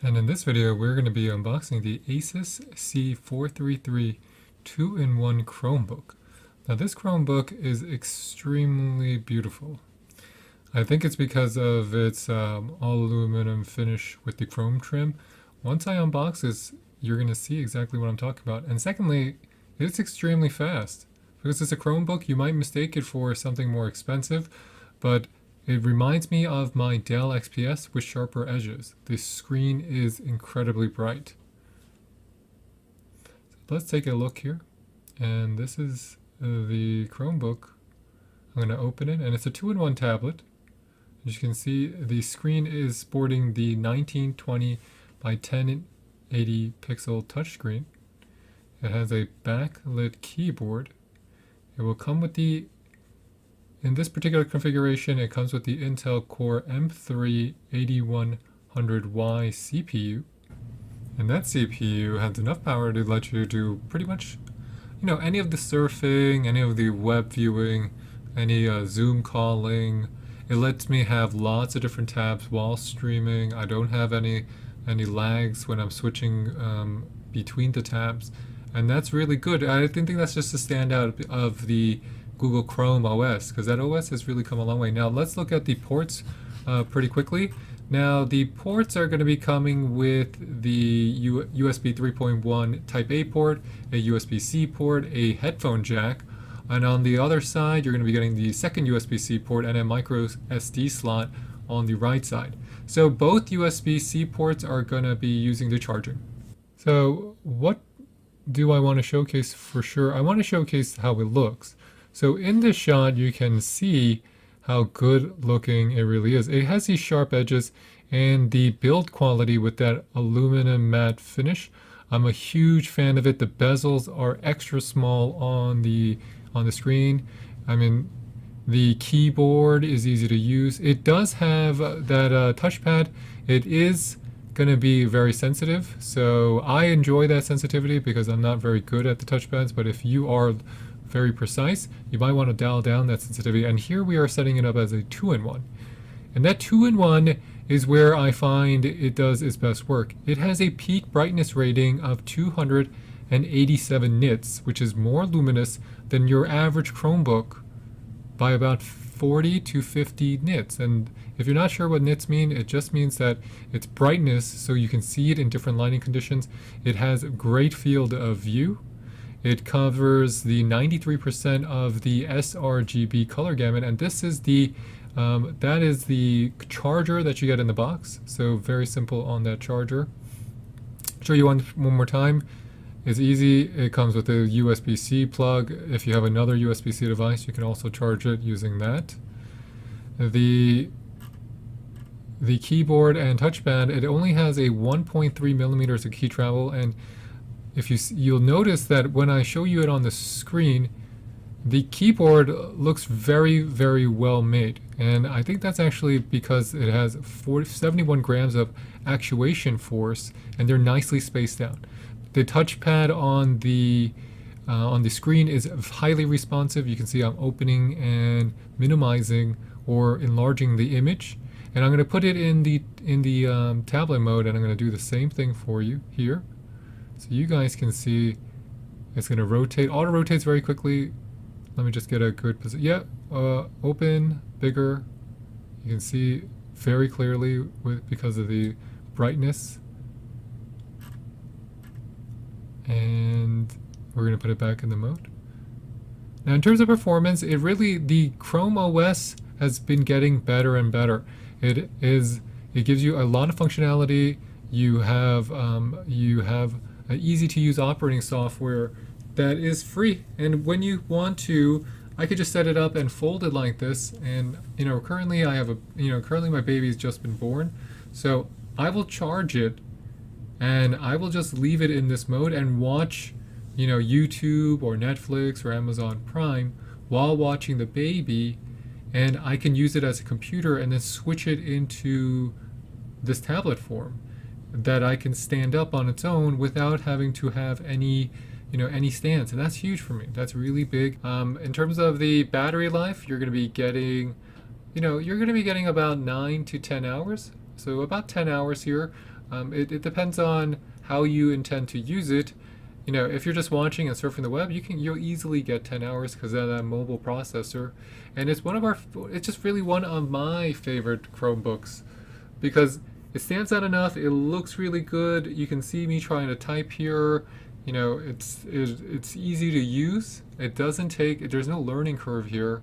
And in this video, we're going to be unboxing the Asus C433 2-in-1 Chromebook. Now this Chromebook is extremely beautiful. I think it's because of its all aluminum finish with the chrome trim. Once I unbox this, you're going to see exactly what I'm talking about. And secondly, it's extremely fast. Because it's a Chromebook, you might mistake it for something more expensive, but it reminds me of my Dell XPS with sharper edges. The screen is incredibly bright. So let's take a look here. And this is the Chromebook. I'm going to open it, and it's a 2-in-1 tablet. As you can see, the screen is sporting the 1920 by 1080 pixel touchscreen. It has a backlit keyboard. It will come with in this particular configuration, it comes with the Intel Core M3 8100Y CPU. And that CPU has enough power to let you do pretty much, any of the surfing, any of the web viewing, any Zoom calling. It lets me have lots of different tabs while streaming. I don't have any lags when I'm switching between the tabs. And that's really good. I think that's just a standout of the Google Chrome OS, because that OS has really come a long way. Now let's look at the ports pretty quickly. Now the ports are going to be coming with the USB 3.1 Type A port, a USB-C port, a headphone jack, and on the other side you're going to be getting the second USB-C port and a micro SD slot on the right side. So both USB-C ports are going to be using the charging. So what do I want to showcase for sure? I want to showcase how it looks. So in this shot, you can see how good looking it really is. It has these sharp edges and the build quality with that aluminum matte finish. I'm a huge fan of it. The bezels are extra small on the screen. I mean, the keyboard is easy to use. It does have that touchpad. It is going to be very sensitive. So I enjoy that sensitivity because I'm not very good at the touchpads. But if you are very precise, you might want to dial down that sensitivity. And here we are setting it up as a 2-in-1. And that 2-in-1 is where I find it does its best work. It has a peak brightness rating of 287 nits, which is more luminous than your average Chromebook by about 40 to 50 nits. And if you're not sure what nits mean, it just means that it's brightness, so you can see it in different lighting conditions. It has a great field of view. It covers the 93% of the sRGB color gamut, and this is that is the charger that you get in the box. So very simple on that charger. Show you one more time. It's easy. It comes with a USB-C plug. If you have another USB-C device, you can also charge it using that. The keyboard and touchpad, it only has a 1.3 millimeters of key travel, and if you'll notice that when I show you it on the screen, the keyboard looks very, very well made. And I think that's actually because it has 71 grams of actuation force, and they're nicely spaced out. The touchpad on the screen is highly responsive. You can see I'm opening and minimizing or enlarging the image. And I'm going to put it in the tablet mode, and I'm going to do the same thing for you here. So you guys can see it's going to rotate. Auto rotates very quickly. Let me just get a good position. Yeah, open, bigger. You can see very clearly because of the brightness. And we're going to put it back in the mode. Now in terms of performance, the Chrome OS has been getting better and better. It gives you a lot of functionality. You have an easy to use operating software that is free, and when you want to, I could just set it up and fold it like this. And currently currently my baby's just been born, so I will charge it and I will just leave it in this mode and watch YouTube or Netflix or Amazon Prime while watching the baby, and I can use it as a computer and then switch it into this tablet form that I can stand up on its own without having to have any stands. And that's huge for me. That's really big. In terms of the battery life, you're going to be getting about 9 to 10 hours. So about 10 hours here. It depends on how you intend to use it. You know, if you're just watching and surfing the web, you'll easily get 10 hours because of that mobile processor, and it's just really one of my favorite Chromebooks because it stands out enough. It looks really good. You can see me trying to type here. You know, it's easy to use. It doesn't take. There's no learning curve here.